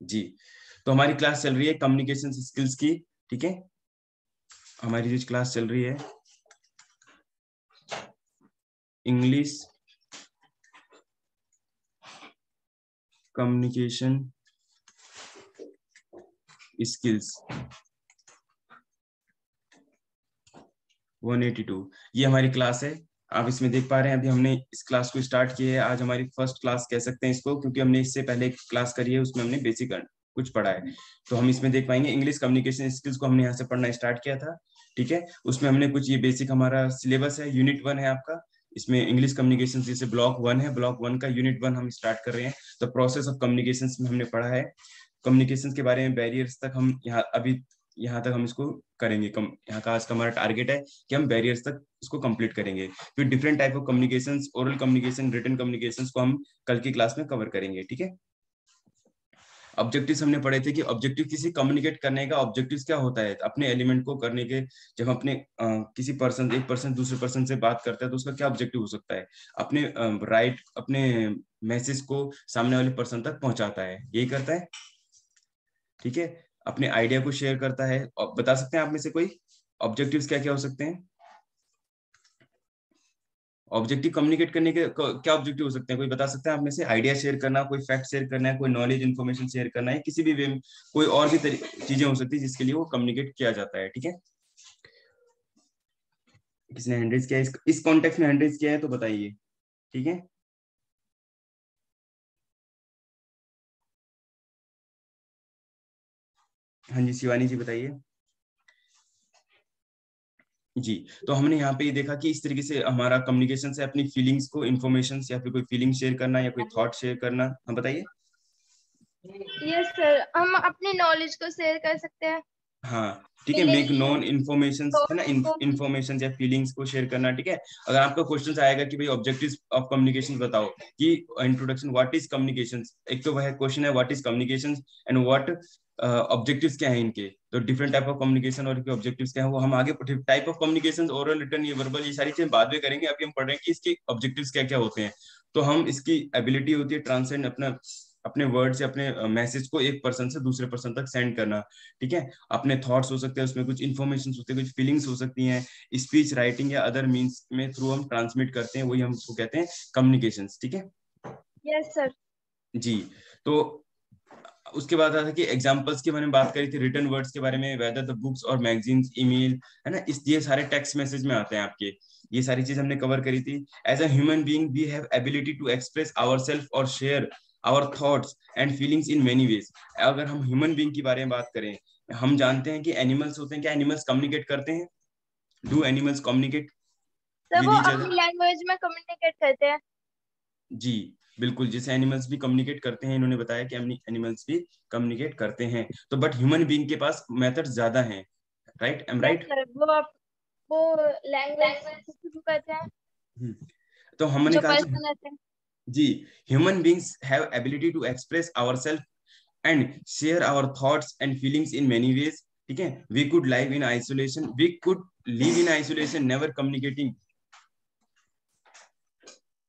जी, तो हमारी क्लास चल रही है कम्युनिकेशन स्किल्स की। ठीक है, हमारी जो क्लास चल रही है इंग्लिश कम्युनिकेशन स्किल्स 182, ये हमारी क्लास है। आप इसमें देख पा रहे हैं अभी हमने इस क्लास को स्टार्ट किया है। आज हमारी फर्स्ट क्लास कह सकते हैं इसको, क्योंकि हमने इससे पहले एक क्लास करी है, उसमें हमने बेसिक कुछ पढ़ा है। तो हम इसमें देख पाएंगे इंग्लिश कम्युनिकेशन स्किल्स को हमने यहाँ से पढ़ना स्टार्ट किया था। ठीक है, उसमें हमने कुछ ये बेसिक हमारा सिलेबस है, यूनिट 1 है आपका। इसमें इंग्लिश कम्युनिकेशन जैसे ब्लॉक 1 है, ब्लॉक 1 का यूनिट 1 हम स्टार्ट कर रहे हैं। तो प्रोसेस ऑफ कम्युनिकेशन में हमने पढ़ा है कम्युनिकेशन के बारे में, बैरियर्स तक हम यहाँ तक हम इसको करेंगे। यहाँ का आज का हमारा टारगेट है कि हम बैरियर्स तक इसको कंप्लीट करेंगे। फिर different type of communications, oral communication, written communications को हम कल की क्लास में कवर करेंगे। ठीक है, ऑब्जेक्टिव्स हमने पढ़े थे कि ऑब्जेक्टिव किसी कम्युनिकेट करने का ऑब्जेक्टिव क्या होता है, अपने एलिमेंट को करने के। जब अपने किसी पर्सन, एक पर्सन दूसरे पर्सन से बात करता है तो उसका क्या ऑब्जेक्टिव हो सकता है, अपने अपने मैसेज को सामने वाले पर्सन तक पहुंचाता है, यही करता है। ठीक है, अपने आइडिया को शेयर करता है। और बता सकते हैं आप में से कोई ऑब्जेक्टिव्स क्या क्या हो सकते हैं? ऑब्जेक्टिव कम्युनिकेट करने के क्या ऑब्जेक्टिव हो सकते हैं, कोई बता सकते हैं आप में से? आइडिया शेयर करना, कोई फैक्ट शेयर करना है, कोई नॉलेज इन्फॉर्मेशन शेयर करना है, किसी भी वे में कोई और भी चीजें हो सकती है जिसके लिए वो कम्युनिकेट किया जाता है। ठीक है, किसने हैंड रेज किया है? इस कॉन्टेक्स्ट में हैंड रेज किया है तो बताइए। ठीक है, हाँ जी, शिवानी जी बताइए। जी, तो हमने यहाँ पे ये देखा कि इस तरीके से हमारा कम्युनिकेशन से अपनी फीलिंग्स को, इन्फॉर्मेशन या फिर कोई फीलिंग शेयर करना या कोई थॉट शेयर करना। हम बताइए। यस सर, हम अपनी नॉलेज को शेयर कर सकते हैं। हाँ ठीक है, मेक फीलिंग्स नोन इन्फॉर्मेशन है ना, को। इन्फॉर्मेशन या फीलिंग्स को शेयर करना। ठीक है, अगर आपका क्वेश्चन आएगा कि भाई ऑब्जेक्टिव्स ऑफ कम्युनिकेशन बताओ, कि इंट्रोडक्शन व्हाट इज कम्युनिकेशन, एक तो वह क्वेश्चन है what is communication and what objectives क्या है इनके। तो डिफरेंट टाइप ऑफ कम्युनिकेशन और ऑब्जेक्टिव्स क्या है वो हम आगे type of communication, oral, written, ये वर्बल, ये सारी चीजें बाद में करेंगे। अभी हम पढ़ रहे हैं कि इसके ऑब्जेक्टिव्स क्या क्या होते हैं। तो हम इसकी एबिलिटी होती है ट्रांससेंड, अपना अपने वर्ड से अपने मैसेज को एक पर्सन से दूसरे पर्सन तक सेंड करना। ठीक है, अपने थॉट्स हो सकते हैं, उसमें कुछ इन्फॉर्मेशन होते हैं, कुछ फीलिंग्स हो सकती हैं, स्पीच, राइटिंग या अदर मीन्स में थ्रू हम ट्रांसमिट करते हैं, वही हम उसको कहते हैं कम्युनिकेशन। ठीक है यस सर। जी, तो उसके बाद आता है कि एग्जांपल्स के बारे में बात करी थी, रिटन वर्ड्स के बारे में, वेदर द बुक्स और मैगजीन्स, ईमेल, है ना, इस ये सारे टेक्स्ट मैसेज में आते हैं आपके। ये सारी चीज हमने कवर करी थी। As a human being we have ability to express ourself और share our thoughts and feelings in many ways. अगर हम ह्यूमन बीइंग के बारे में बात करें, हम जानते हैं कि एनिमल्स होते हैं, क्या एनिमल्स कम्युनिकेट करते हैं? Do animals communicate sir with वो ईच अदर? अपनी लैंग्वेज में कम्युनिकेट करते हैं। जी बिल्कुल, जैसे एनिमल्स भी कम्युनिकेट करते हैं, इन्होंने बताया कि एनिमल्स भी कम्युनिकेट करते हैं। तो बट ह्यूमन बीइंग के पास मेथड ज्यादा हैं। Right, am yes right? Sir, वो लैंग्वेज से शुरू करते हैं तो हमने जो कहा कि पर्सन रहते हैं। जी, human beings have ability to express ourself and share our thoughts and feelings in many ways. ठीक है, we could live in isolation, never communicating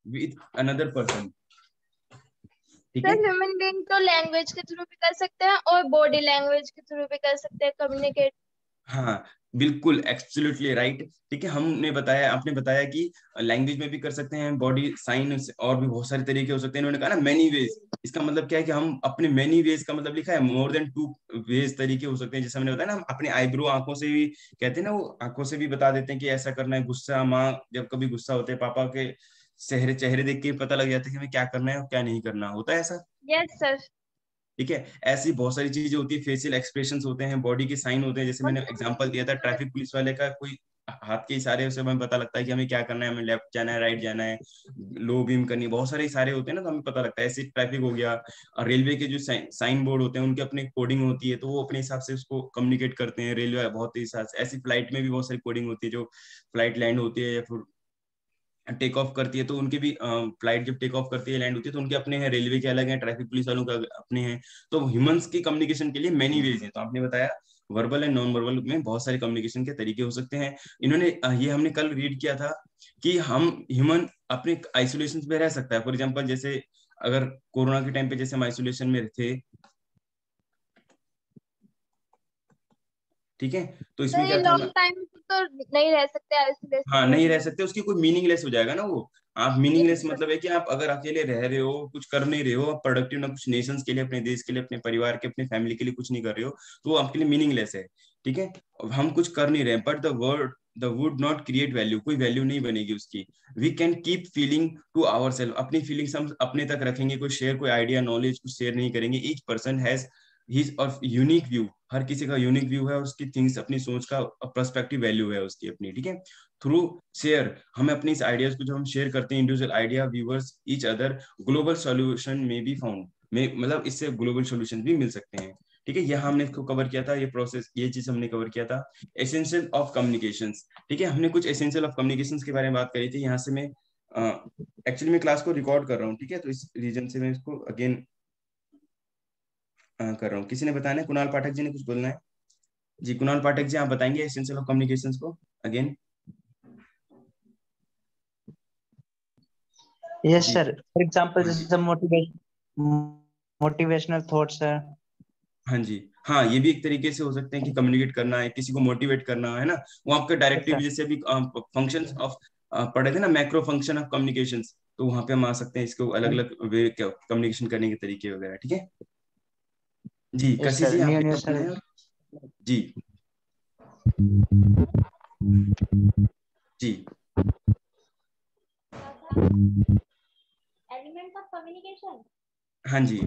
with another person. ठीक है, सर ह्यूमन बीइंग तो लैंग्वेज के through भी कर सकते हैं और बॉडी लैंग्वेज के थ्रू भी कर सकते हैं कम्युनिकेट। हाँ बिल्कुल, एब्सोल्युटली राइट। ठीक है, हमने बताया, आपने बताया कि लैंग्वेज में भी कर सकते हैं, बॉडी साइन और भी बहुत सारे तरीके हो सकते हैं। इन्होंने कहा ना मैनी वेज, इसका मतलब क्या है कि हम अपने मैनी वेज का मतलब लिखा है मोर देन 2 वेज, तरीके हो सकते हैं। जैसे हमने बताया ना, हम अपने आईब्रो आंखों से भी कहते हैं ना, वो आंखों से भी बता देते हैं कि ऐसा करना है। गुस्सा, माँ जब कभी गुस्सा होते हैं, पापा के चेहरे चेहरे देख के पता लग जाता है कि हमें क्या करना है और क्या नहीं करना, होता है ऐसा। Yes sir. ठीक है, ऐसी बहुत सारी चीजें होती है, फेशियल एक्सप्रेशंस होते हैं, बॉडी के साइन होते हैं। जैसे मैंने एग्जांपल दिया था ट्रैफिक पुलिस वाले का, कोई हाथ के इशारे से हमें पता लगता है कि हमें क्या करना है, हमें लेफ्ट जाना है, राइट जाना है, लो बीम करनी है, बहुत सारे इशारे होते हैं ना, तो हमें पता लगता है। ऐसे ट्रैफिक हो गया। और रेलवे के जो साइन बोर्ड होते हैं, उनके अपने कोडिंग होती है, तो वो अपने हिसाब से उसको कम्युनिकेट करते हैं। रेलवे बहुत ही हिसाब से, ऐसी फ्लाइट में भी बहुत सारी कोडिंग होती है, जो फ्लाइट लैंड होती है या फिर टेक ऑफ करती है, तो उनके भी फ्लाइट जब टेक ऑफ करती है, लैंड होती है, तो उनके अपने हैं, रेलवे के अलग हैं, ट्रैफिक पुलिस वालों का अपने हैं। तो ह्यूमंस की कम्युनिकेशन के लिए मेनी वेज हैं। तो आपने बताया वर्बल एंड नॉन वर्बल में बहुत सारे कम्युनिकेशन के तरीके हो सकते हैं। इन्होंने ये हमने कल रीड किया था कि हम ह्यूमन अपने आइसोलेशन में रह सकता है। फॉर एग्जाम्पल, जैसे अगर कोरोना के टाइम पे जैसे हम आइसोलेशन में थे, ठीक है। तो तो इसमें ये क्या था, लॉन्ग टाइम तो नहीं रह सकते हाँ आइसोलेशन नहीं में। रह सकते, उसकी कोई मीनिंगलेस हो जाएगा ना वो। आप ये मीनिंगलेस मतलब है कि आप अगर अकेले रह रहे हो, कुछ कर नहीं रहे हो, आप प्रोडक्टिव ना कुछ नेशंस के लिए, अपने देश के लिए, अपने परिवार के, अपने फैमिली के लिए कुछ नहीं कर रहे हो, तो वो आपके लिए मीनिंगलेस है। ठीक है। अब हम कुछ कर नहीं रहे, but the would not create value, कोई वैल्यू नहीं बनेगी उसकी। We can keep feeling to our self, अपनी फीलिंग्स हम अपने तक रखेंगे, कोई शेयर, कोई आइडिया नॉलेज कुछ शेयर नहीं करेंगे। ईच पर्सन हैज हिज और यूनिक व्यू, हर किसी का यूनिक व्यू है, उसकी थिंग्स, अपनी सोच का पर्सपेक्टिव वैल्यू है उसकी अपनी। ठीक है। थ्रू शेयर, हमें अपनी इस आइडियाज को जो हम शेयर करते हैं, individual idea, viewers, each other, global solution में बी फाउंड, में मतलब इससे ग्लोबल सॉल्यूशन भी मिल सकते हैं। ठीक है। यह हमने इसको कवर किया था, ये प्रोसेस, ये चीज हमने कवर किया था। एसेंशियल ऑफ कम्युनिकेशंस, ठीक है, हमने कुछ एसेंशियल ऑफ कम्युनिकेशंस के बारे में बात करी थी। यहाँ से मैं एक्चुअली मैं क्लास को रिकॉर्ड कर रहा हूँ, ठीक है, तो इस रीजन से मैं इसको अगेन कर रहा हूँ। किसी ने बताना है, कुणाल पाठक जी ने कुछ बोलना है? जी कुणाल पाठक जी, आप बताएंगे एसेंशियल ऑफ कम्युनिकेशंस को अगेन? यस जी। सर, फॉर एग्जांपल हाँ जी। जैसे मोटिवेशनल थॉट्स है। हाँ जी। हाँ, ये भी एक तरीके से हो सकते हैं कि कम्युनिकेट करना है, किसी को मोटिवेट करना है ना, वो आपका यस डायरेक्टिव, सर। जैसे अभी फंक्शंस ऑफ पढ़े थे ना, मैक्रो फंक्शन ऑफ कम्युनिकेशंस, तो वहां पे हम आ सकते हैं, इसको अलग अलग वे कम्युनिकेशन करने के तरीके वगैरह। ठीक है। जी यस कशिश सर, जी, न्यू आपके न्यू क्या बोलना सर। है? और जी। जी। एलिमेंट ऑफ कम्युनिकेशन, हाँ जी।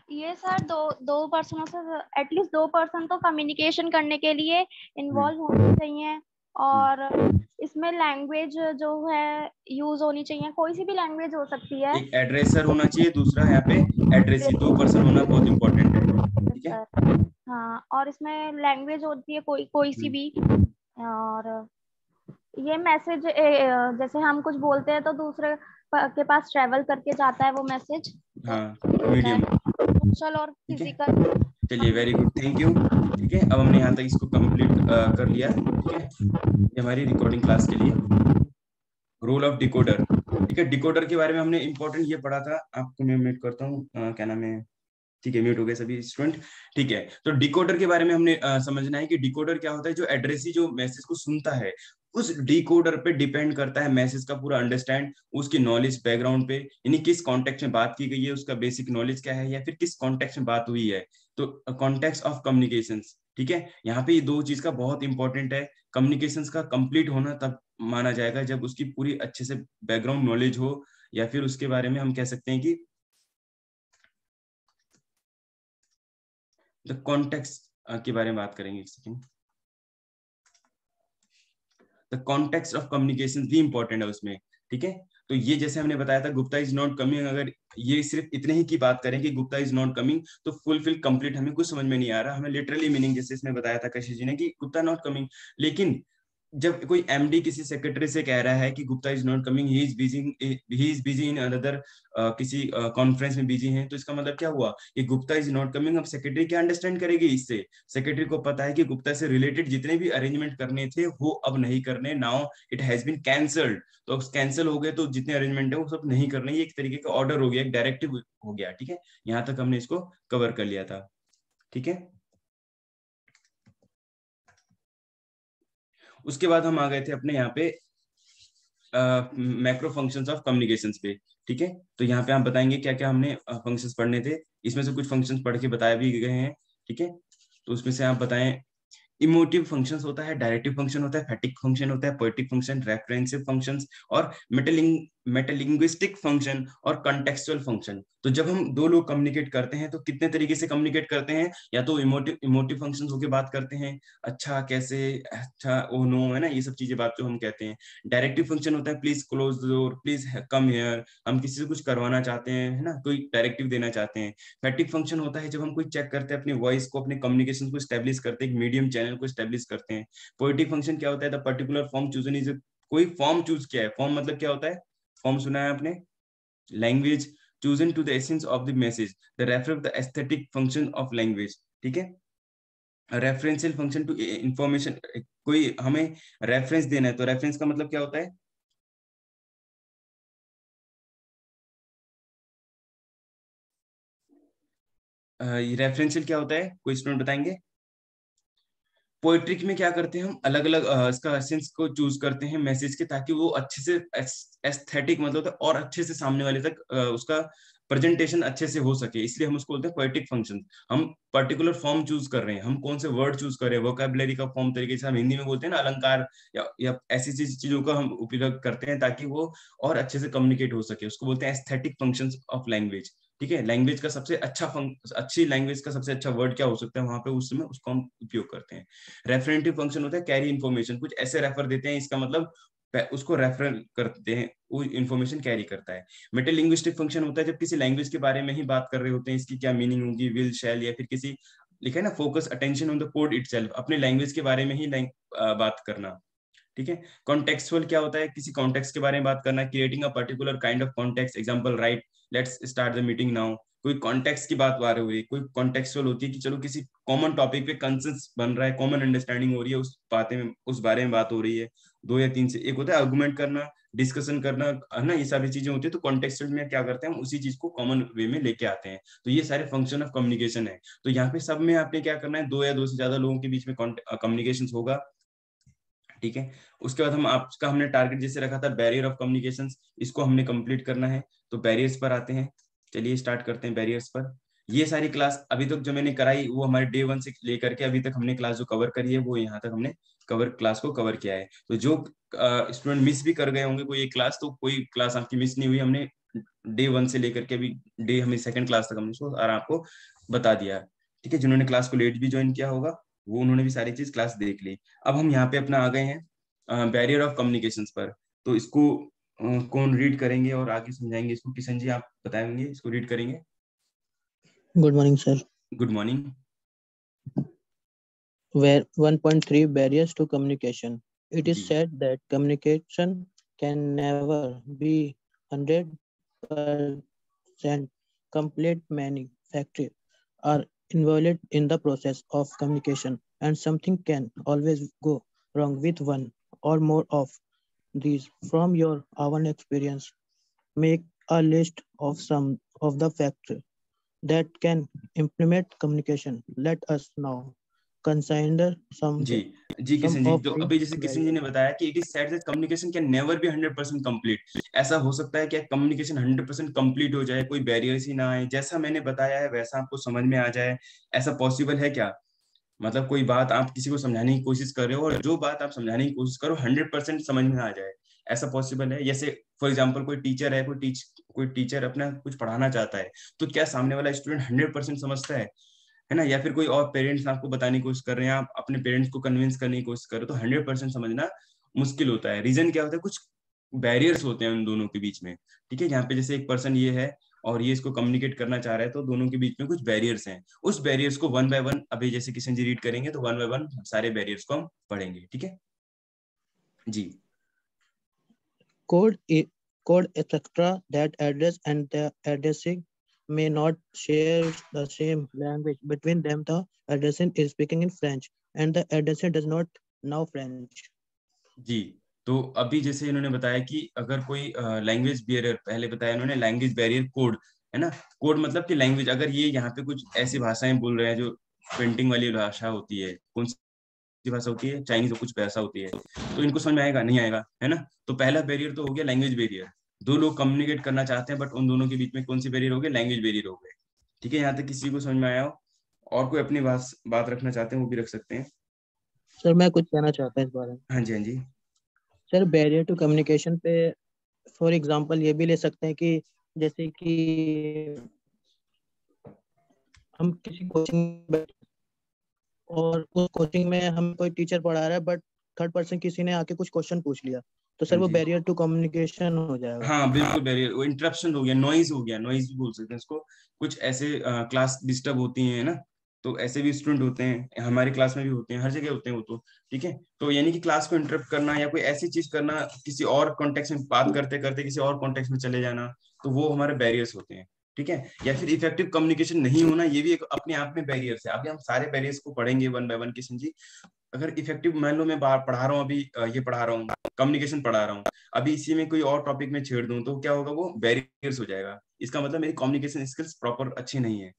ये सर दो दो पर्सनों से, एटलीस्ट दो पर्सन तो कम्युनिकेशन करने के लिए हम्म, इन्वॉल्व होने चाहिए। हम्म। और इसमें लैंग्वेज जो है यूज होनी चाहिए, कोई सी भी लैंग्वेज हो सकती है। एक एड्रेसर होना चाहिए, दूसरा यहाँ पे एड्रेसी, दो पर्सन होना बहुत इंपॉर्टेंट है। ठीक है। सर हाँ, और इसमें लैंग्वेज होती है कोई कोई सी हम्म, भी। और ये मैसेज जैसे हम कुछ बोलते हैं तो दूसरे के पास ट्रेवल करके जाता है वो मैसेज, तो हाँ, होता मीडियम। है सोशल और ठीक है। फिजिकल। चलिए, वेरी गुड, थैंक यू। ठीक है, अब हमने यहाँ तक इसको कंप्लीट कर लिया। ठीक है, ये हमारी रिकॉर्डिंग क्लास के लिए रोल ऑफ डिकोडर। ठीक है, डिकोडर के बारे में हमने इंपॉर्टेंट ये पढ़ा था, आपको मैं म्यूट करता हूँ, क्या नाम है, ठीक है, म्यूट हो गए सभी स्टूडेंट। ठीक है, तो डिकोडर के बारे में हमने समझना है कि डिकोडर क्या होता है। जो एड्रेसी जो मैसेज को सुनता है, उस डिकोडर पे डिपेंड करता है मैसेज का पूरा अंडरस्टैंड, उसकी नॉलेज बैकग्राउंड पे, यानी किस कॉन्टेक्स्ट में बात की गई है, उसका बेसिक नॉलेज क्या है, या फिर किस कॉन्टेक्स्ट में बात हुई है। तो कॉन्टेक्स्ट ऑफ कम्युनिकेशंस, ठीक है, यहाँ पे ये दो चीज का बहुत इंपॉर्टेंट है। कम्युनिकेशंस का कंप्लीट होना तब माना जाएगा जब उसकी पूरी अच्छे से बैकग्राउंड नॉलेज हो, या फिर उसके बारे में हम कह सकते हैं कि द कॉन्टेक्स्ट के बारे में बात करेंगे एक second. The context of communication भी इंपॉर्टेंट है उसमें। ठीक है, तो ये जैसे हमने बताया था, गुप्ता इज नॉट कमिंग, अगर ये सिर्फ इतने ही की बात करें कि गुप्ता इज नॉट कमिंग, तो फुलफिल कंप्लीट हमें कुछ समझ में नहीं आ रहा। हमें लिटरली मीनिंग, जैसे इसमें बताया था कशिश जी ने, कि गुप्ता नॉट कमिंग। लेकिन जब कोई एमडी किसी सेक्रेटरी से कह रहा है कि Gupta is not coming, he is busy in another, किसी कॉन्फ्रेंस में बिजी हैं, तो इसका मतलब क्या हुआ कि गुप्ता इज नॉट कमिंग। अब सेक्रेटरी क्या अंडरस्टैंड करेगी इससे? सेक्रेटरी को पता है कि गुप्ता से रिलेटेड जितने भी अरेंजमेंट करने थे वो अब नहीं करने, now it has been cancelled. तो अब कैंसिल हो गए, तो जितने अरेंजमेंट है वो सब नहीं करने, ये एक तरीके का ऑर्डर हो गया, एक डायरेक्टिव हो गया। ठीक है, यहाँ तक हमने इसको कवर कर लिया था। ठीक है, उसके बाद हम आ गए थे अपने यहाँ पे मैक्रो फंक्शंस ऑफ कम्युनिकेशंस पे। ठीक है, तो यहाँ पे आप बताएंगे क्या क्या हमने फंक्शंस पढ़ने थे। इसमें से कुछ फंक्शंस पढ़ के बताया भी गए हैं। ठीक है, तो उसमें से आप बताएं। इमोटिव फंक्शंस होता है, डायरेक्टिव फंक्शन होता है, फैटिक फंक्शन होता है, पोएटिक फंक्शन, रेफरेंसिव फंक्शंस, और मेटालिंग्विस्टिक फंक्शन, और कॉन्टेक्सुअल फंक्शन। तो जब हम दो लोग कम्युनिकेट करते हैं तो कितने तरीके से कम्युनिकेट करते हैं? या तो इमोटिव फंक्शंस होके बात करते हैं, अच्छा कैसे, अच्छा ओ नो, है ना, ये सब चीजें बात जो हम कहते हैं। डायरेक्टिव फंक्शन होता है, please close the door, please come here, हम किसी से कुछ करवाना चाहते हैं, है ना, कोई डायरेक्टिव देना चाहते हैं। फैटिक फंक्शन होता है जब हम कोई चेक करते हैं अपनी वॉइस को, अपने कम्युनिकेशन को स्टैब्लिश करते हैं, एक मीडियम चैनल को स्टैब्लिश करते हैं। पोएटिक फंक्शन क्या होता है? The particular form chosen is, कोई फॉर्म चूज किया है। फॉर्म मतलब क्या होता है? फॉर्म सुना है आपने? Language chosen to the essence of the message, the refer of the aesthetic function of language। ठीक है, रेफरेंशियल फंक्शन टू इंफॉर्मेशन, कोई हमें रेफरेंस देना है, तो रेफरेंस का मतलब क्या होता है? रेफरेंशियल क्या होता है, कोई स्टूडेंट बताएंगे? पोएट्रिक में क्या करते हैं हम, अलग अलग इसका एसेंस को चूज करते हैं मैसेज के, ताकि वो अच्छे से एस्थेटिक मतलब होता है और अच्छे से सामने वाले तक उसका प्रेजेंटेशन अच्छे से हो सके, इसलिए हम उसको बोलते हैं पोएटिक फंक्शन। हम पर्टिकुलर फॉर्म चूज कर रहे हैं, हम कौन से वर्ड चूज कर रहे हैं, वोकैबुलरी का फॉर्म तरीके से हम हिंदी में बोलते हैं ना, अलंकार या ऐसी चीजों का हम उपयोग करते हैं ताकि वो और अच्छे से कम्युनिकेट हो सके, उसको बोलते हैं एस्थेटिक फंक्शंस ऑफ लैंग्वेज। ठीक है, लैंग्वेज का सबसे अच्छा अच्छी लैंग्वेज का सबसे अच्छा वर्ड क्या हो सकता है वहां पे, उस समय उसको हम उपयोग करते हैं। रेफरेंटिव फंक्शन होता है कैरी इन्फॉर्मेशन, कुछ ऐसे रेफर देते हैं, इसका मतलब उसको रेफर करते हैं, वो इन्फॉर्मेशन कैरी करता है। मेटालिंग्विस्टिक फंक्शन होता है जब किसी लैंग्वेज के बारे में ही बात कर रहे होते हैं, इसकी क्या मीनिंग होगी, विल शैल, या फिर किसी लिखा है ना focus attention on the code itself, अपने लैंग्वेज के बारे में ही बात करना। ठीक है। कॉन्टेक्सुअल क्या होता है, किसी कॉन्टेक्स्ट के बारे में बात करना, creating a particular kind of context, example right let's start the meeting now. कोई कॉन्टेक्स्ट की बात आ रही है, कोई कॉन्टेक्सुअल होती है कि चलो किसी कॉमन टॉपिक पे कंसेंसस बन रहा है, कॉमन अंडरस्टैंडिंग हो रही है, उस बातें में उस बारे में बात हो रही है, दो या तीन से। एक होता है आर्गुमेंट करना, डिस्कशन करना, है ना, ये सारी चीजें होती है। तो कॉन्टेक्सुअल में क्या करते हैं, हम उसी चीज को कॉमन वे में लेके आते हैं। तो ये सारे फंक्शन ऑफ कम्युनिकेशन है। तो यहाँ पे सब में आपने क्या करना है, दो या दो से ज्यादा लोगों के बीच में कम्युनिकेशन होगा। ठीक है। उसके बाद हम आपका हमने टारगेट जैसे रखा था बैरियर ऑफ कम्युनिकेशंस, इसको हमने कंप्लीट करना है। तो बैरियर्स पर आते हैं, चलिए स्टार्ट करते हैं बैरियर्स पर। ये सारी क्लास अभी तक जो मैंने कराई वो हमारे डे 1 से लेकर के अभी तक हमने क्लास जो कवर करी है वो यहाँ तक हमने क्लास को कवर किया है। तो जो स्टूडेंट मिस भी कर गए होंगे कोई एक क्लास, तो कोई क्लास आपकी मिस नहीं हुई, हमने डे 1 से लेकर के अभी डे हमें सेकंड क्लास तक हमने उसको और आपको बता दिया। ठीक है, जिन्होंने क्लास को लेट भी ज्वाइन किया होगा वो उन्होंने भी सारी चीज क्लास देख ली। अब हम यहाँ पे अपना आ गए हैं बैरियर ऑफ कम्युनिकेशन पर। तो इसको कौन रीड करेंगे और आगे समझाएंगे इसको, किशन जी आप बताएंगे, इसको रीड करेंगे। Good morning sir. Good morning. Where 1.3 barriers to communication. It is जी said that communication can never be 100% complete. Many factors are involved in the process of communication, and something can always go wrong with one or more of these. From your own experience, make a list of some of the factors that can implement communication. Let us now consider जी जी some Kishan ji, of तो the अभी जैसे Kishan ji barriers. ने बताया कि it is said that communication can never be 100% complete. ऐसा हो सकता है कि कम्युनिकेशन 100% कंप्लीट हो जाए, कोई बैरियर्स ही ना आए, जैसा मैंने बताया है वैसा आपको समझ में आ जाए, ऐसा पॉसिबल है क्या? मतलब कोई बात आप किसी को समझाने की कोशिश कर रहे हो और जो बात आप समझाने की कोशिश करो 100% समझ में आ जाए, ऐसा पॉसिबल है? जैसे फॉर एग्जाम्पल कोई टीचर है, कोई टीचर अपना कुछ पढ़ाना चाहता है, तो क्या सामने वाला स्टूडेंट 100% समझता है ना? या फिर कोई और पेरेंट्स आपको बताने की कोशिश कर रहे हैं, आप अपने पेरेंट्स को कन्विंस करने की कोशिश कर रहे हो, तो 100% समझना मुश्किल होता है। रीजन क्या होता है, कुछ बैरियर्स होते हैं उन दोनों के बीच में। ठीक है, यहाँ पे जैसे एक पर्सन ये है और ये इसको कम्युनिकेट करना चाह रहा है, तो दोनों के बीच में कुछ बैरियर्स हैं। उस बैरियर्स को वन बाय वन अभी जैसे किशन जी रीड करेंगे तो वन बाय वन सारे बैरियर्स को हम पढ़ेंगे। ठीक है जी। Code, code etc. that address and the addressing may not share the same language between them. The addressing is speaking in French and the addressee does not know French. जी, तो अभी जैसे इन्होंने बताया कि अगर कोई लैंग्वेज बैरियर, पहले बताया इन्होंने लैंग्वेज बैरियर कोड, है ना। कोड मतलब कि लैंग्वेज, अगर ये यहाँ पे कुछ ऐसी भाषाएं बोल रहे हैं जो पेंटिंग वाली भाषा होती है, कौन सी भाषा होती है, चाइनीज, कुछ भाषा होती है, तो इनको समझ में आएगा नहीं आएगा, है ना। तो पहला बैरियर तो हो गया लैंग्वेज बैरियर, दो लोग कम्युनिकेट करना चाहते हैं बट उन दोनों के बीच में कौन सी बैरियर हो गया, लैंग्वेज बैरियर हो गए। ठीक है, यहाँ तक किसी को समझ में आया हो? और कोई अपनी बात रखना चाहते हैं वो भी रख सकते हैं। सर मैं कुछ कहना चाहता हूँ इस बारे में। हाँ जी हाँ जी। सर बैरियर टू कम्युनिकेशन पे फॉर एग्जांपल ये भी ले सकते हैं कि जैसे कि हम किसी कोचिंग और उस कोचिंग में हम कोई टीचर पढ़ा रहा है बट थर्ड पर्सन किसी ने आके कुछ क्वेश्चन पूछ लिया, तो सर हाँ वो जी बैरियर टू कम्युनिकेशन हो जाएगा। हाँ बिल्कुल, बैरियर, वो इंटरप्शन हो गया, नॉइज हो गया, नॉइज भी बोल सकते हैं इसको। कुछ ऐसे क्लास डिस्टर्ब होती है ना, तो ऐसे भी स्टूडेंट होते हैं, हमारी क्लास में भी होते हैं, हर जगह होते हैं वो तो। ठीक है, तो यानी कि क्लास को इंटरप्ट करना या कोई ऐसी चीज करना, किसी और कॉन्टेक्स्ट में बात करते करते किसी और कॉन्टेक्स्ट में चले जाना, तो वो हमारे बैरियर्स होते हैं। ठीक है, या फिर इफेक्टिव कम्युनिकेशन नहीं होना, ये भी एक अपने आप में बैरियर्स है। अभी हम सारे बैरियर्स को पढ़ेंगे one by one Kishan ji. अगर इफेक्टिव, मान लो मैं पढ़ा रहा हूँ अभी, ये पढ़ा रहा हूँ, कम्युनिकेशन पढ़ा रहा हूँ, अभी इसी में कोई और टॉपिक में छेड़ दूं तो क्या होगा, वो बैरियर्स हो जाएगा। इसका मतलब मेरी कम्युनिकेशन स्किल्स प्रॉपर अच्छी नहीं है।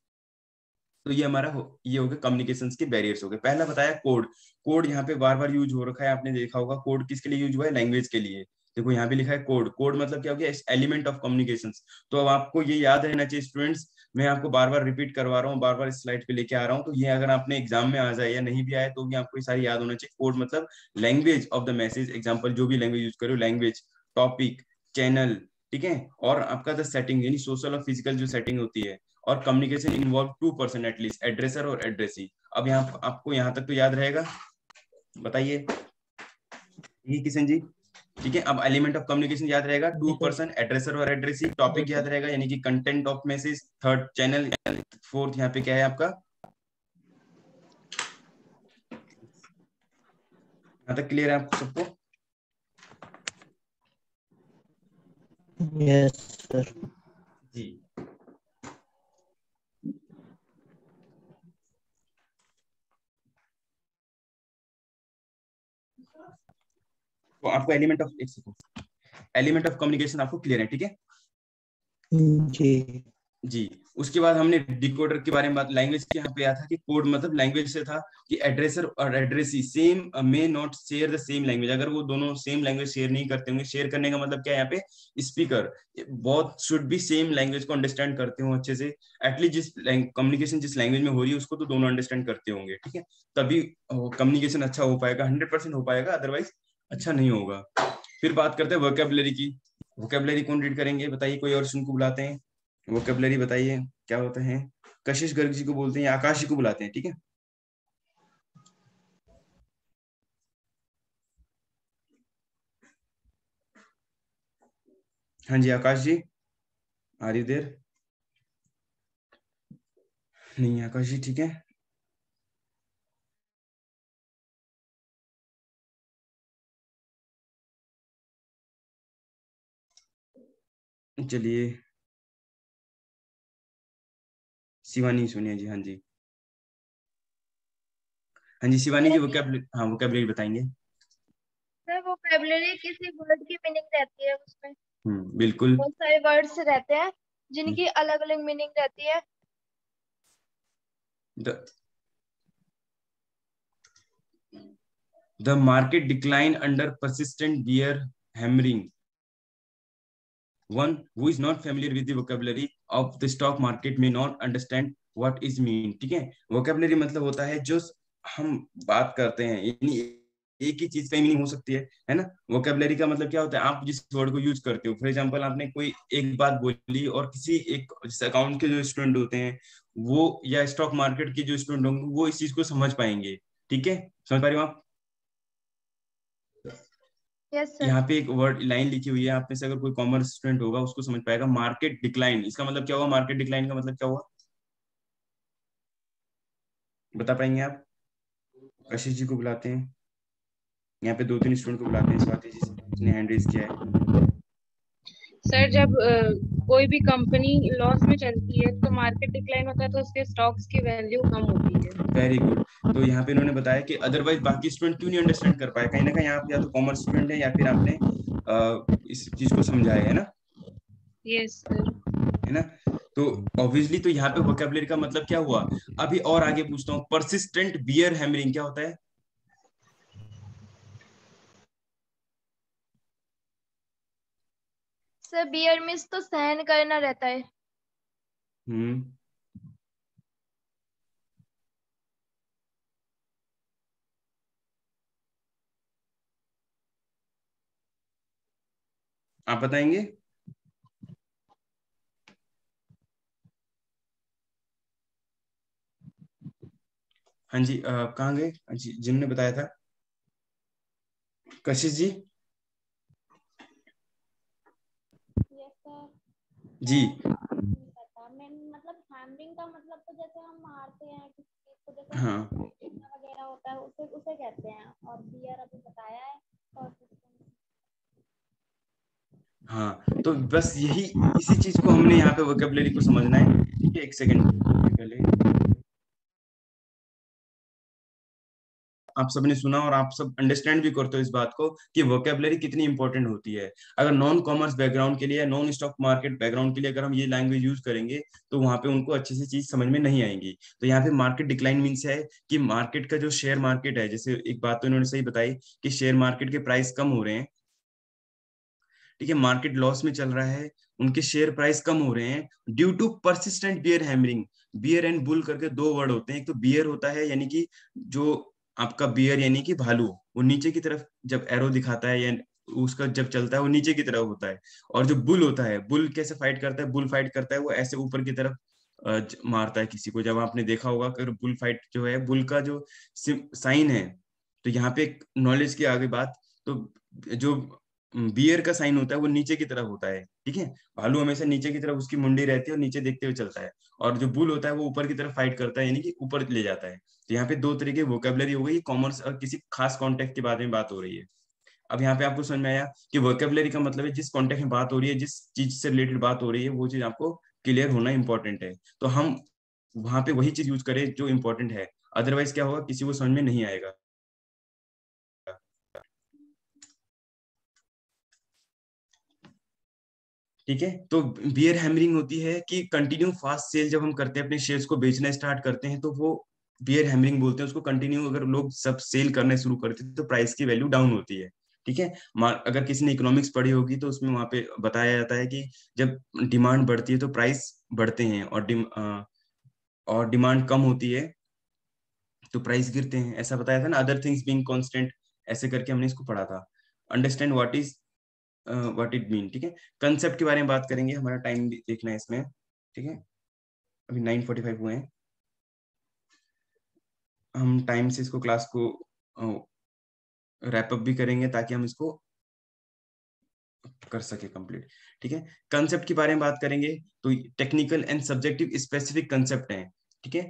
तो ये हमारा ये हो गया कम्युनिकेशंस के बैरियर्स हो गए। पहला बताया कोड। कोड यहाँ पे बार बार यूज हो रखा है, आपने देखा होगा। कोड किसके लिए यूज हुआ है? लैंग्वेज के लिए। देखो यहाँ पे लिखा है कोड। कोड मतलब क्या हो गया? Element of communications. तो अब आपको ये याद रहना चाहिए स्टूडेंट्स, मैं आपको बार बार रिपीट करवा रहा हूँ, बार बार इस स्लाइड पे लेके आ रहा हूँ, तो ये अगर आपने एग्जाम में आ जाए या नहीं भी आए तो भी आपको ये सारी याद होना चाहिए। कोड मतलब language of the message, example जो भी लैंग्वेज यूज करो, लैंग्वेज, टॉपिक, चैनल, ठीक है। और आपका द सेटिंग यानी सोशल और फिजिकल जो सेटिंग होती है। और कम्युनिकेशन इन्वॉल्व 2% एटलीस्ट, एड्रेसर और एड्रेसी। अब यहाँ आपको यहाँ तक तो याद रहेगा, बताइए ये किशन जी? ठीक है। अब एलिमेंट ऑफ कम्युनिकेशन याद रहेगा 2%, एड्रेसर और एड्रेसी। टॉपिक याद रहेगा यानी कि content of message. Third channel. Fourth यहाँ पे क्या है आपका? यहाँ तक क्लियर है आपको सबको? Yes sir. जी। तो आपको एलिमेंट ऑफ कम्युनिकेशन आपको क्लियर है, ठीक है जी। जी। उसके बाद हमने डिकोडर के बारे में बात, लैंग्वेज के यहाँ पे आया था कि कोड मतलब लैंग्वेज से था कि एड्रेसर और addressee same may not share the same language. अगर वो दोनों सेम लैंग्वेज शेयर नहीं करते होंगे, शेयर करने का मतलब क्या है यहाँ पे? स्पीकर बहुत शुड भी सेम लैंग्वेज को अंडरस्टैंड करते हो अच्छे से। एटलीस्ट जिस कम्युनिकेशन जिस लैंग्वेज में हो रही है उसको तो दोनों अंडरस्टैंड करते होंगे, ठीक है। तभी कम्युनिकेशन अच्छा हो पाएगा, 100% हो पाएगा, अदरवाइज अच्छा नहीं होगा। फिर बात करते हैं वोकेबलरी की। वोकेबलरी कौन रीड करेंगे बताइए? कोई और को बुलाते हैं? वोकेबलरी बताइए क्या होता है? कशिश गर्ग जी को बोलते हैं या आकाश जी को बुलाते हैं, ठीक है। हाँ जी आकाश जी, आ रही देर? नहीं आकाश जी, ठीक है। चलिए शिवानी सोनिया जी, हाँ जी। हाँ जी शिवानी जी, वोकेबलरी, हाँ वोकेबलरी बताएंगे। सर वोकैबुलरी किसी वर्ड की मीनिंग रहती है, उसमें बिल्कुल। बहुत सारे वर्ड्स रहते हैं जिनकी अलग अलग मीनिंग रहती है। The market decline under persistent bear hammering. One who is not familiar with the vocabulary of the stock market may not understand what is mean. ठीक है। vocabulary मतलब होता है जो हम बात करते हैं, यानी एक ही चीज का मीनिंग हो सकती है ना। vocabulary का मतलब क्या होता है? आप जिस वर्ड को यूज करते हो, फॉर एग्जांपल आपने कोई एक बात बोली और किसी एक अकाउंट के जो स्टूडेंट होते हैं वो, या स्टॉक मार्केट के जो स्टूडेंट होंगे वो इस चीज को समझ पाएंगे, ठीक है। समझ पा रहे हो आप? Yes sir. यहाँ पे एक वर्ड लाइन लिखी हुई है, आप में से अगर कोई कॉमर्स स्टूडेंट होगा उसको समझ पाएगा। मार्केट डिक्लाइन, इसका मतलब क्या हुआ? मार्केट डिक्लाइन का मतलब क्या हुआ? बता पाएंगे आप? कशिश जी को बुलाते हैं, यहाँ पे 2-3 स्टूडेंट को बुलाते हैं। स्वाति जी ने हैंड रेज किया है। सर जब कोई भी कंपनी लॉस में चलती है तो मार्केट डिक्लाइन होता है तो उसके स्टॉक्स की वैल्यू कम होती है। Very good. तो यहाँ पे इन्होंने बताया कि अदरवाइज बाकी स्टूडेंट क्यों नहीं अंडरस्टैंड कर पाए? कहीं ना कहीं आप या तो कॉमर्स स्टूडेंट है या फिर आपने इस चीज को समझाया है ना। Yes sir. है ना। तो ऑब्वियसली तो यहाँ पे वोकैबुलरी का मतलब क्या हुआ? अभी और आगे पूछता हूँ, परसिस्टेंट बियर हैमरिंग क्या होता है? सर बियर मीन्स तो सहन करना रहता है। हम्म आप बताएंगे? हाँ जी कहाँ गए? हाँ जी जिनने बताया था, कशिश जी। Yes sir. जी नहीं पता मैं, मतलब हैमरिंग का मतलब तो जैसे हम मारते हैं किसी चीज को, जैसे हाँ वगैरह होता है उसे उसे कहते हैं। और बियर अभी बताया है। और हाँ, तो बस यही, इसी चीज को हमने यहाँ पे वोकैबुलरी को समझना है, ठीक है। एक सेकंड पहले आप सबने सुना और आप सब अंडरस्टैंड भी करते हो इस बात को कि वोकेबलरी कितनी इंपॉर्टेंट होती है। अगर नॉन कॉमर्स बैकग्राउंड के लिए, नॉन स्टॉक मार्केट बैकग्राउंड के लिए अगर हम ये लैंग्वेज यूज करेंगे तो वहां पे उनको अच्छे से चीज समझ में नहीं आएंगी। तो यहाँ पे मार्केट डिक्लाइन मीन्स है कि मार्केट का जो शेयर मार्केट है, जैसे एक बात तो इन्होंने सही बताई कि शेयर मार्केट के प्राइस कम हो रहे हैं, ठीक है, मार्केट लॉस में चल रहा है, उनके शेयर प्राइस कम हो रहे हैं due to persistent bear hammering. Bear and bull करके दो वर्ड होते हैं। एक तो बियर होता है यानी कि जो आपका बियर यानी कि भालू, वो नीचे की तरफ जब एरो दिखाता है या उसका जब चलता है वो नीचे की तरफ होता है। और जो बुल होता है, बुल कैसे फाइट करता है, बुल फाइट करता है वो ऐसे ऊपर की तरफ मारता है किसी को। जब आपने देखा होगा कि बुल फाइट जो है, बुल का जो साइन है, तो यहाँ पे एक नॉलेज की आगे बात, तो जो बियर का साइन होता है वो नीचे की तरफ होता है, ठीक है। भालू हमेशा नीचे की तरफ उसकी मुंडी रहती है और नीचे देखते हुए चलता है। और जो बुल होता है वो ऊपर की तरफ फाइट करता है यानी कि ऊपर ले जाता है। तो यहाँ पे दो तरीके वोकेबलरी हो गई, कॉमर्स और किसी खास कॉन्टेक्ट के बारे में बात हो रही है। अब यहाँ पे आपको समझ में आया कि वोकेबलरी का मतलब है जिस कॉन्टेक्ट में बात हो रही है, जिस चीज से रिलेटेड बात हो रही है, वो चीज आपको क्लियर होना इंपॉर्टेंट है। तो हम वहां पे वही चीज यूज करें जो इंपॉर्टेंट है, अदरवाइज क्या होगा, किसी को समझ में नहीं आएगा। ठीक है, तो बियर हैमरिंग होती है कि कंटिन्यू फास्ट सेल जब हम करते हैं, अपने शेयर्स को बेचना स्टार्ट करते हैं, तो वो बियर हैमरिंग बोलते हैं उसको। कंटिन्यू अगर लोग सब सेल करना शुरू करते हैं तो प्राइस की वैल्यू डाउन होती है, ठीक है। अगर किसी ने इकोनॉमिक्स पढ़ी होगी तो उसमें वहां पे बताया जाता है कि जब डिमांड बढ़ती है तो प्राइस बढ़ते हैं, और डिमांड कम होती है तो प्राइस गिरते हैं। ऐसा बताया था ना, अदर थिंग्स बीइंग कांस्टेंट, ऐसे करके हमने इसको पढ़ा था। अंडरस्टैंड व्हाट इट मीन, ठीक है। कंसेप्ट के बारे में बात करेंगे, हमारा टाइम भी देखना है इसमें, ठीक है। अभी 9:45 हुए हैं, हम टाइम से इसको क्लास को रैप अप भी करेंगे ताकि हम इसको कर सके कंप्लीट, ठीक है। कंसेप्ट के बारे में बात करेंगे तो technical and subjective specific concept हैं, ठीक है।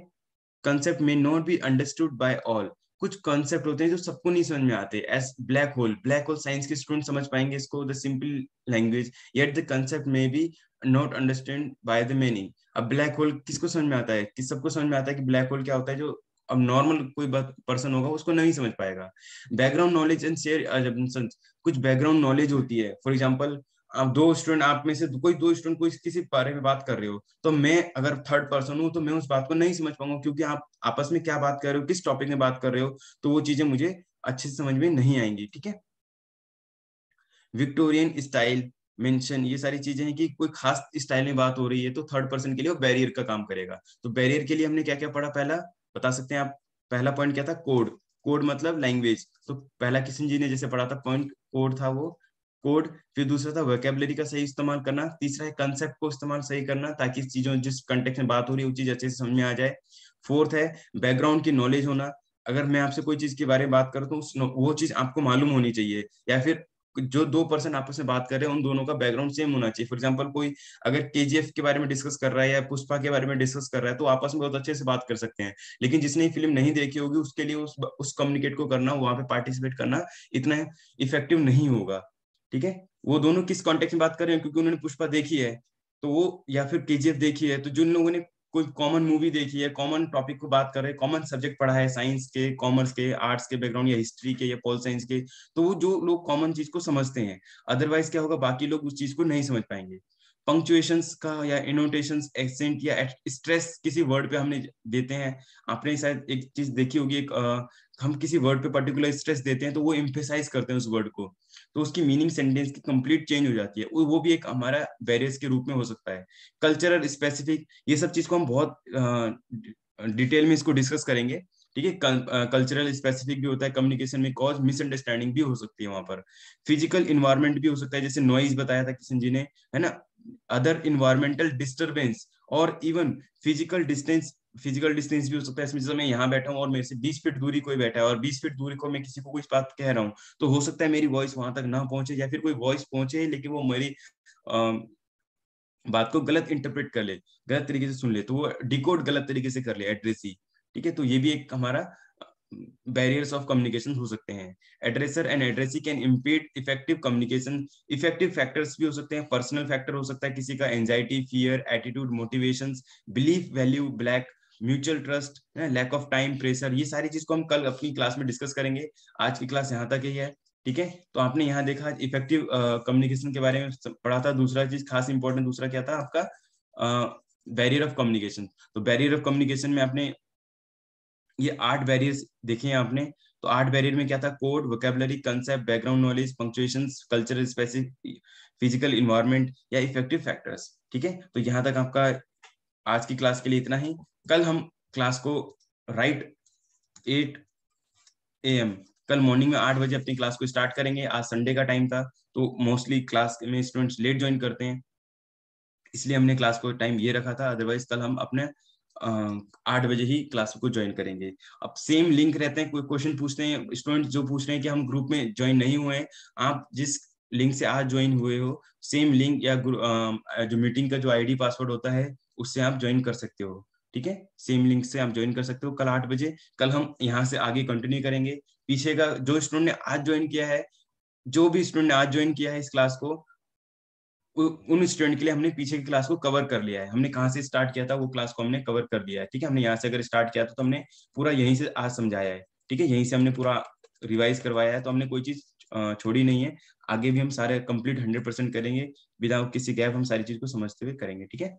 Concept may not be understood by all. कुछ कंसेप्ट होते हैं जो सबको नहीं समझ में आते, as black hole. Black hole science के स्टूडेंट समझ पाएंगे इसको the simple language, yet the concept may be not understand by the many. अब ब्लैक होल किसको समझ में आता है, कि सबको समझ में आता है कि ब्लैक होल क्या होता है, जो अब नॉर्मल कोई पर्सन होगा उसको नहीं समझ पाएगा। बैकग्राउंड नॉलेज एंड शेयर, कुछ बैकग्राउंड नॉलेज होती है। फॉर एग्जाम्पल, आप दो स्टूडेंट, आप में से कोई दो स्टूडेंट कोई किसी बारे में बात कर रहे हो, तो मैं अगर थर्ड पर्सन हूं तो मैं उस बात को नहीं समझ पाऊंगा, क्योंकि आप आपस में क्या बात कर रहे हो, किस टॉपिक में बात कर रहे हो, तो वो चीजें मुझे अच्छे से समझ में नहीं आएंगी, ठीक है। विक्टोरियन स्टाइल मेंशन, ये सारी चीजें हैं कि कोई खास स्टाइल में बात हो रही है तो थर्ड पर्सन के लिए वो बैरियर का काम करेगा। तो बैरियर के लिए हमने क्या क्या पढ़ा, पहला बता सकते हैं आप, पहला पॉइंट क्या था, कोड। कोड मतलब लैंग्वेज। तो पहला किशन जी ने जैसे पढ़ा था पॉइंट, कोड था वो, कोड। फिर दूसरा था वोकेबलरी का सही इस्तेमाल करना। तीसरा है कंसेप्ट को इस्तेमाल सही करना ताकि चीजों जिस कंटेक्स्ट में बात हो रही है वो चीज अच्छे से समझ में आ जाए। फोर्थ है बैकग्राउंड की नॉलेज होना। अगर मैं आपसे कोई चीज के बारे में बात करूँ तो वो चीज आपको मालूम होनी चाहिए, या फिर जो दो पर्सन आपस में बात कर रहे हैं उन दोनों का बैकग्राउंड सेम होना चाहिए। फॉर एग्जांपल, कोई अगर केजीएफ के बारे में डिस्कस कर रहा है या पुष्पा के बारे में डिस्कस कर रहा है तो आपस में बहुत अच्छे से बात कर सकते हैं, लेकिन जिसने फिल्म नहीं देखी होगी उसके लिए उस कम्युनिकेट को करना, वहां पे पार्टिसिपेट करना इतना इफेक्टिव नहीं होगा, ठीक है। वो दोनों किस कॉन्टेक्स्ट में बात कर रहे हैं, क्योंकि उन्होंने पुष्पा देखी है तो वो, या फिर केजीएफ देखी है, तो जिन लोगों ने कोई कॉमन मूवी देखी है, कॉमन टॉपिक को बात कर रहे हैं, कॉमन सब्जेक्ट पढ़ा है, साइंस के, कॉमर्स के, आर्ट्स के बैकग्राउंड या हिस्ट्री के या पॉल साइंस के, तो वो जो लोग कॉमन चीज को समझते हैं। अदरवाइज क्या होगा, बाकी लोग उस चीज को नहीं समझ पाएंगे। पंक्चुएशंस का या इनोटेशंस, एक्सेंट या स्ट्रेस किसी वर्ड पे हमने देते हैं, आपने शायद एक चीज देखी होगी, हम किसी वर्ड पे पर्टिकुलर स्ट्रेस देते हैं तो वो एम्फेसाइज करते हैं उस वर्ड को, तो उसकी मीनिंग सेंटेंस की कंप्लीट चेंज हो जाती है, वो भी एक हमारा बैरियर्स के रूप में हो सकता है। कल्चरल स्पेसिफिक, ये सब चीज को हम बहुत डिटेल में इसको डिस्कस करेंगे, ठीक है। कल्चरल स्पेसिफिक भी होता है कम्युनिकेशन में, कॉज मिसअंडरस्टैंडिंग भी हो सकती है वहां पर। फिजिकल इन्वायरमेंट भी हो सकता है, जैसे नॉइज बताया था किशन जी ने, है ना। अदर इन्वायरमेंटल डिस्टर्बेंस और even physical distance, physical distance भी हो सकता है। इसमें जैसे मैं यहाँ बैठा हूँ और मेरे से 20 फीट दूरी कोई बैठा है और 20 फीट दूरी को मैं किसी को कुछ बात कह रहा हूँ, तो हो सकता है मेरी वॉइस वहां तक ना पहुंचे, या फिर कोई वॉइस पहुंचे लेकिन वो मेरी बात को गलत इंटरप्रेट कर ले, गलत तरीके से सुन ले, तो वो डिकोड गलत तरीके से कर ले एड्रेस ही, ठीक है। तो ये भी एक हमारा बैरियर्स ऑफ कम्युनिकेशन हो सकते हैं। Addresser and addressee can impede effective communication. Effective factors भी हो सकते हैं, पर्सनल फैक्टर हो सकता है किसी का, anxiety, fear, attitude, motivations, belief, value, black mutual trust, lack of time, pressure, ये सारी चीज को हम कल अपनी क्लास में डिस्कस करेंगे। आज की क्लास यहाँ तक ही है, ठीक है। तो आपने यहाँ देखा इफेक्टिव कम्युनिकेशन के बारे में पढ़ा था। दूसरा चीज खास इंपॉर्टेंट दूसरा क्या था आपका, बैरियर ऑफ कम्युनिकेशन। तो बैरियर ऑफ कम्युनिकेशन में आपने ये 8 बैरियर्स देखे हैं आपने। तो 8 बैरियर में क्या था, code, vocabulary, concept, background knowledge, punctuations, cultural specific, physical environment या इफेक्टिव फैक्टर्स, ठीक है। तो यहाँ तक आपका आज की क्लास के लिए इतना ही। कल हम क्लास को राइट 8 AM कल मॉर्निंग में 8 बजे अपनी क्लास को स्टार्ट करेंगे। आज संडे का टाइम था तो मोस्टली क्लास में स्टूडेंट्स लेट ज्वाइन करते हैं, इसलिए हमने क्लास को टाइम ये रखा था। अदरवाइज कल हम अपने 8 बजे ही क्लास को ज्वाइन करेंगे। अब सेम लिंक रहते हैं, कोई क्वेश्चन पूछते हैं स्टूडेंट जो पूछ रहे हैं कि हम ग्रुप में ज्वाइन नहीं हुए हैं, आप जिस लिंक से आज ज्वाइन हुए हो सेम लिंक या जो मीटिंग का जो आईडी पासवर्ड होता है उससे आप ज्वाइन कर सकते हो, ठीक है। सेम लिंक से आप ज्वाइन कर सकते हो कल 8 बजे। कल हम यहाँ से आगे कंटिन्यू करेंगे। पीछे का जो स्टूडेंट ने आज ज्वाइन किया है, जो भी स्टूडेंट ने आज ज्वाइन किया है इस क्लास को, उन स्टूडेंट के लिए हमने पीछे की क्लास को कवर कर लिया है। हमने कहाँ से स्टार्ट किया था वो क्लास को हमने कवर कर लिया है, ठीक है। हमने यहाँ से अगर स्टार्ट किया था तो हमने पूरा यहीं से आज समझाया है, ठीक है। यहीं से हमने पूरा रिवाइज करवाया है, तो हमने कोई चीज छोड़ी नहीं है। आगे भी हम सारे कंप्लीट 100% करेंगे, विदाउट किसी गैप हम सारी चीज को समझते हुए करेंगे, ठीक है।